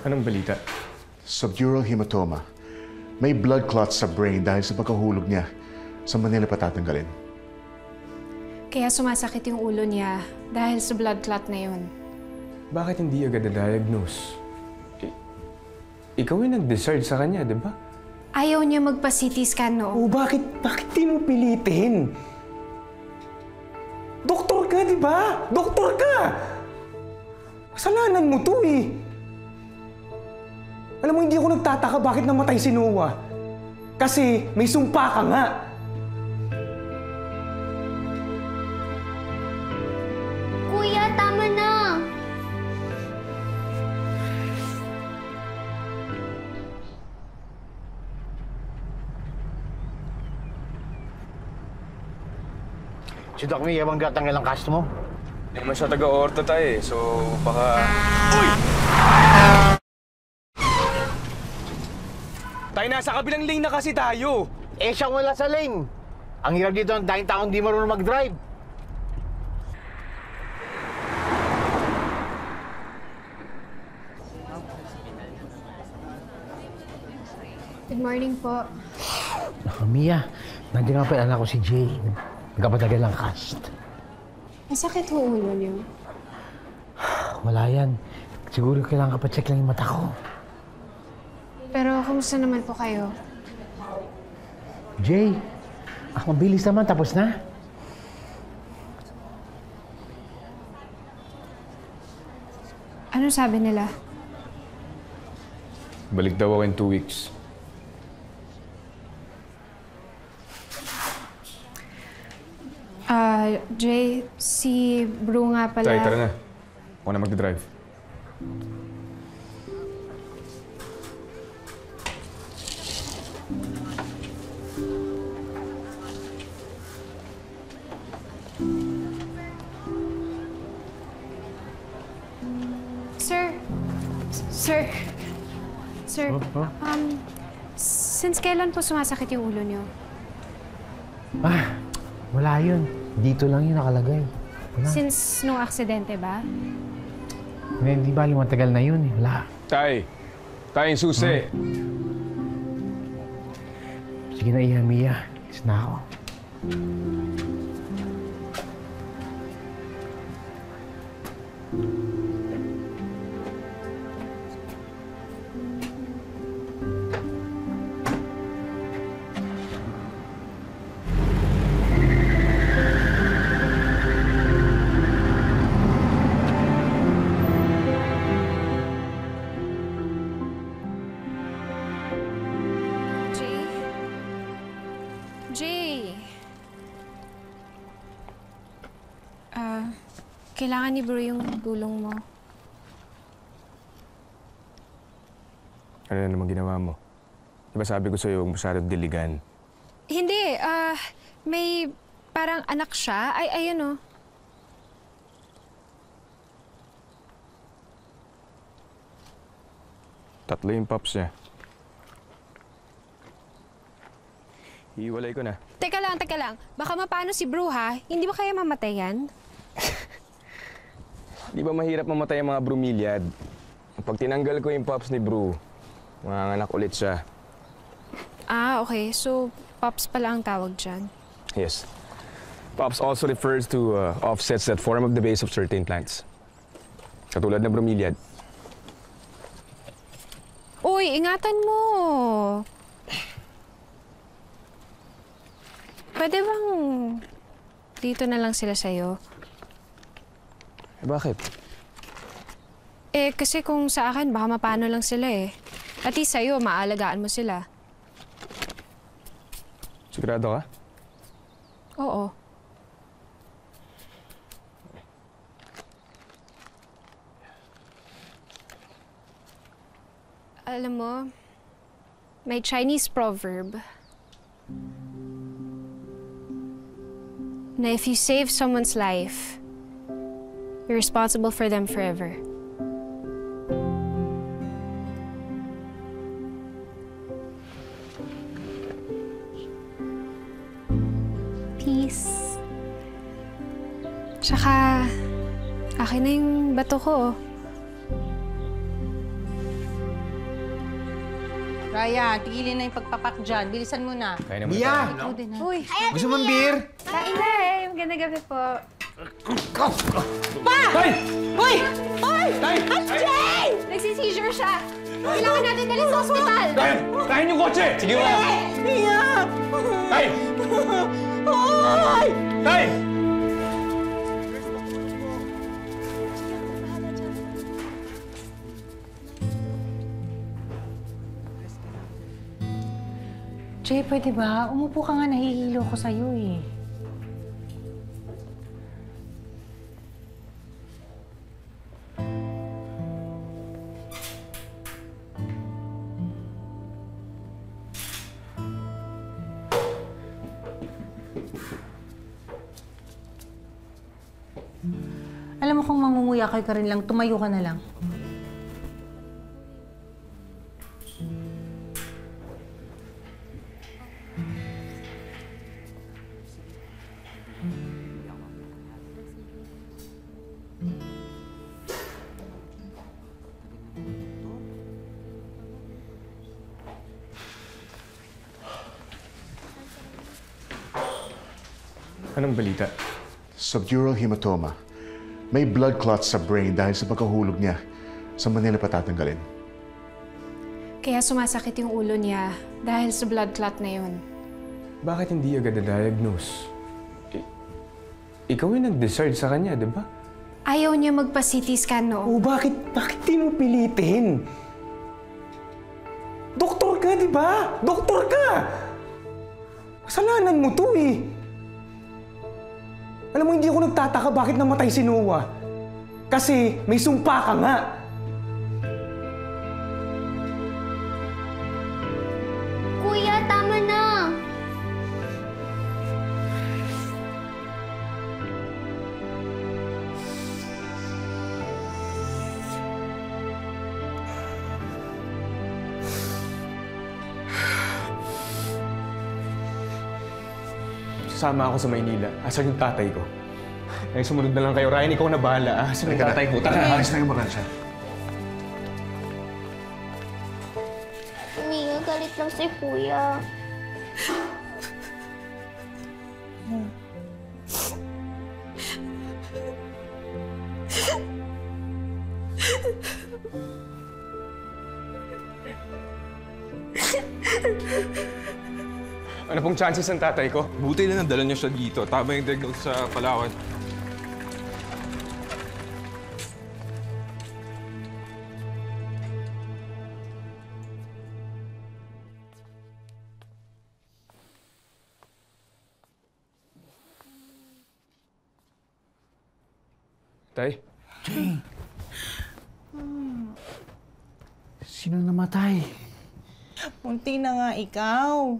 Anong balita? Subdural hematoma. May blood clots sa brain dahil sa pagkahulog niya. Saan ba nila patatanggalin? Kaya sumasakit yung ulo niya dahil sa blood clot na yun. Bakit hindi agad na-diagnose? Ikaw yung nag-decide sa kanya, di ba? Ayaw niya magpa-CT scan noon. Oh, bakit di mo pilitin? Doktor ka, di ba? Doktor ka! Kasalanan mo to eh. Alam mo, hindi ako nagtataka bakit namatay si Noah. Kasi may sumpa ka nga. Kuya, tama na! Si Doc Mia bang gatanggal ang cast mo? Hindi naman siya taga-orto tayo eh, so baka... Uy! Tayo nasa kabilang lane na kasi tayo. Eh, siyang wala sa lane. Ang hirap dito ang dahil taong di marunong mag-drive. Good morning po. Mia, nandiyan nga pa yung anak ko si Jay. Nagkapatagal ang cast. Masakit ho ulo niyo. Wala yan. Siguro kailangan ka pa-check lang yung mata ko. Pero kumusta naman po kayo? Jay, mabilis naman. Tapos na. Ano sabi nila? Balik daw ako in 2 weeks. Jay, si Bru nga pala... Tay, tara na. Ako na mag-drive. Sir, since kailan po sumasakit yung ulo niyo? Wala yun. Dito lang yun nakalagay. Wala. Since nung aksidente ba? Hindi ba matagal na yun eh. Wala. Tay, yung susi. Sige na, Iha Mia. Is na ako. Jay! Kailangan ni Bru yung tulong mo. Ano na naman ginawa mo? Diba sabi ko sa'yo, huwag masyadong diligan? Hindi, may parang anak siya. Ayun oh. Tatlo yung pops niya. Hiwalay ko na. Teka lang. Baka mapano si Bru, ha? Hindi ba kaya mamatay yan? Di ba mahirap mamatay ang mga brumilyad? Pag tinanggal ko yung pops ni Bru, manganganak ulit siya. Okay. So, pops pala ang tawag dyan. Yes. Pops also refers to offsets that form of the base of certain plants. Katulad ng bromeliad. Uy, ingatan mo! Pwede bang dito na lang sila sa'yo? Bakit? Kasi kung sa akin, baka mapano lang sila eh. At least sa'yo, maalagaan mo sila. Sigurado ka? Oo. Alam mo, may Chinese proverb na if you save someone's life, you're responsible for them forever. Peace. Tsaka, akin na yung bato ko. Ryan, tigilin na yung pagpapak dyan. Bilisan mo na. Kaya naman Mia! Ikaw din, ha? Uy, Gusto mong beer? kain na eh. Magandang gabi po. Tay! Hoy! Hoy! Tay! Jay! Nagsiseizure siya. Kailangan natin dalhin sa ospital. Tay! Kain yung kotse! Sige mo! Mia! Tay! Hoy! Tay! Jay, pwede ba? Umupo ka nga, nahihilo ko sa'yo eh. Alam mo kung mangunguyakay ka rin lang, tumayo ka na lang. Anong balita? Subdural hematoma. May blood clots sa brain dahil sa pagkahulog niya. Sa Manila pa tatanggalin. Kaya sumasakit yung ulo niya dahil sa blood clot na yun. Bakit hindi agad na-diagnose? Ikaw yung nag-decide sa kanya, di ba? Ayaw niya magpa-CT scan noon. Oh, bakit di mo pilitin? Doktor ka, di ba? Doktor ka! Kasalanan mo to eh. Alam mo, hindi ako nagtataka bakit namatay si Noah. Kasi may sumpa ka nga. Kuya, tama na! Sasama ako sa Maynila. Asan yung tatay ko? Ay, sumunod na lang kayo. Ryan, ikaw na bahala. Asan yung tatay ko? Tara. Alis na yung bakansya. Mia, galit lang si Kuya. Ano pong chances ng tatay ko? Buti na nadala niya siya dito. Tama yung diagnose sa Palawan. Tay? Jay! Sino namatay? Munti na nga ikaw.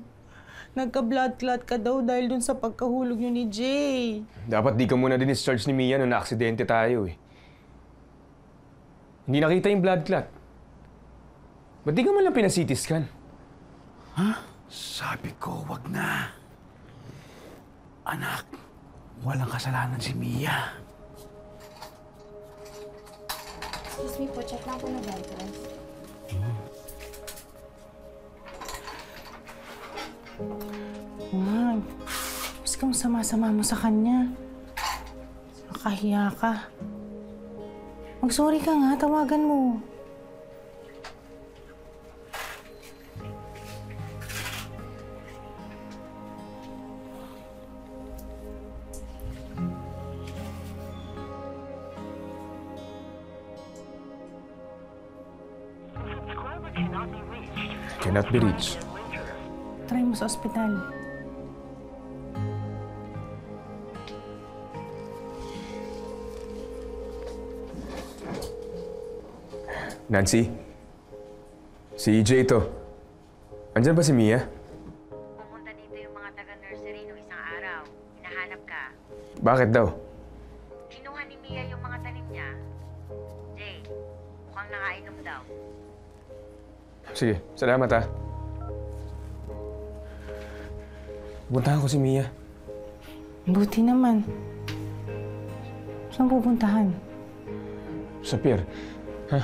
Nagka-blood clot ka daw dahil dun sa pagkahulog yun ni Jay. Dapat di ka muna din-discharge ni Mia nung na-aksidente tayo eh. Hindi nakita yung blood clot. Ba't di ka man lang pina-CT scan? Sabi ko, wag na. Anak, walang kasalanan si Mia. Excuse me po, check lang po na vitals. Wag. Mas kang sama-sama mo sa kanya. Nakahiya ka. Mag-sorry ka nga, tawagan mo. Cannot be reached. Try mo sa ospital. Nancy? Si EJ to. Andyan ba si Mia? Pumunta dito yung mga taga-nursery nung isang araw. Hinahanap ka. Bakit daw? Kinuha ni Mia yung mga tanim niya. Jay, mukhang nakainom daw. Sige, salamat ha. Puntahan ko si Mia. Buti naman. Saan pupuntahan? Sa pier. Ha?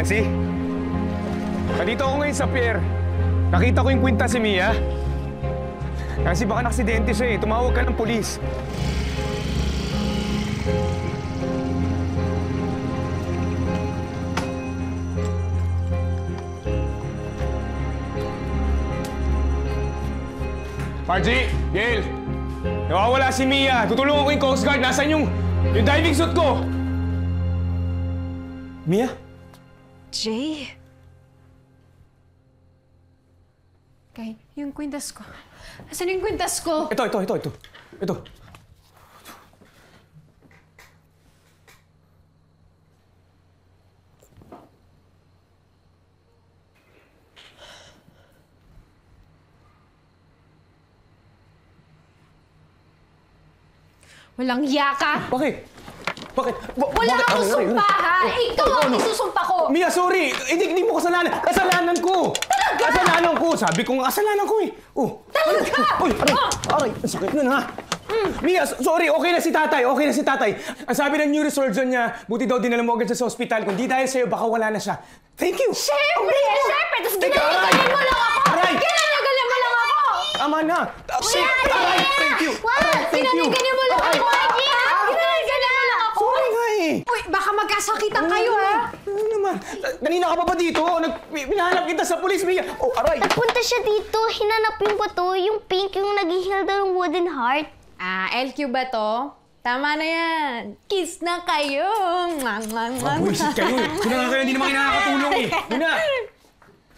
Nancy? Nandito ako ngayon sa pier. Nakita ko yung kwintas si Mia. Nancy, baka naksidente siya eh. Tumawag ka ng pulis. Margie! Gail! Nawawala si Mia. Tutulungan ko yung Coast Guard. Nasaan yung diving suit ko? Mia? Jay? Okay, yung kwintas ko. Asan yung kwintas ko? Ito. Walang hiya ka! Bakit? Wala akong sumpa, ha? Ikaw ang isusumpa ko! Mia, sorry! Hindi mo kasalanan! Kasalanan ko! Talaga? Kasalanan ko! Sabi ko nga, kasalanan ko eh! Oh! Talaga? Uy! Aray! Ang sakit nun, ha? Mia, sorry! Okay na si tatay! Ang sabi ng neurosurgeon niya, buti daw dinala mo agad sa hospital. Kung di dahil sa'yo, baka wala na siya. Thank you! Siyempre! Tapos ginagalan mo lang ako! Aray! Ginagalan mo lang ako! Tama na! Aray! Thank you! Ginagalan mo lang ako! Ginagalan mo lang ako! Sorry nga eh! Uy, baka magkasakitan kayo, ha? Ano naman? Kanina ka pa ba dito? Pinahanap kita sa pulis, Mia! Oh, aray! Napunta siya dito, hinanap yung bato, yung pink, yung nag-heal daw yung wooden heart. LQ ba to? Tama na yan. Kiss na kayo. Buwisit kayo eh! Kuna nga kayo, hindi naman nakakatulong eh! Kuna!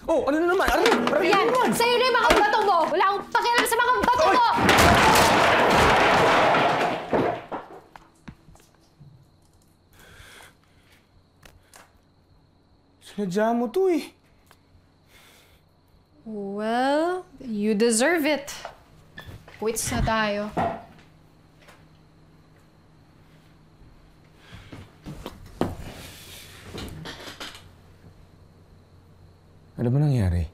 Oh, ano na naman? Aray Yan, naman! sa'yo na yung mga bato mo. Wala akong pakialam sa mga bato mo. Sinadya mo to eh. Well, you deserve it. Quits na tayo. Ano ba nangyari?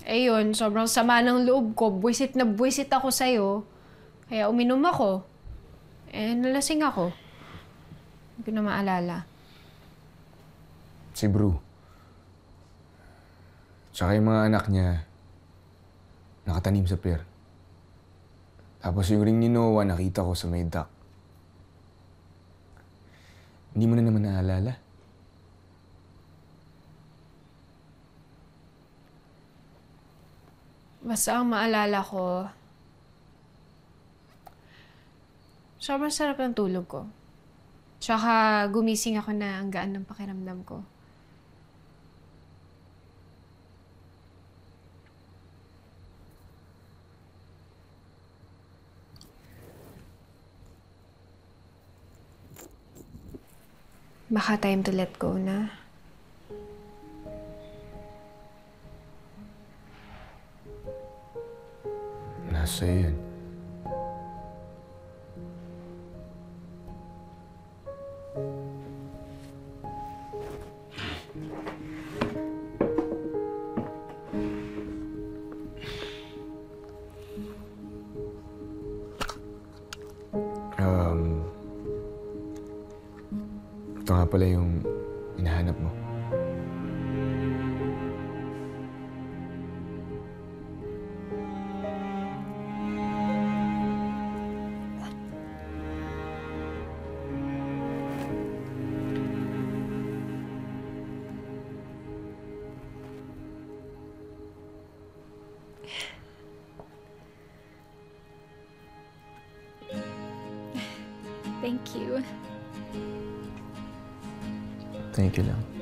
Ayun, sobrang sama ng loob ko. Buwisit na buwisit ako sa'yo. Kaya uminom ako. Nalasing ako. Hindi ko na maalala. Si Bru. Tsaka yung mga anak niya, nakatanim sa pier. Tapos yung ring ni Noah, nakita ko sa may dock. Hindi mo na naman naalala? Basta ang maalala ko, sobrang sarap ng tulog ko. Tsaka gumising ako na ang gaan ng pakiramdam ko. Baka time to let go na. Nasa yun. Ito nga pala yung hinahanap mo. Thank you. Thank you lang.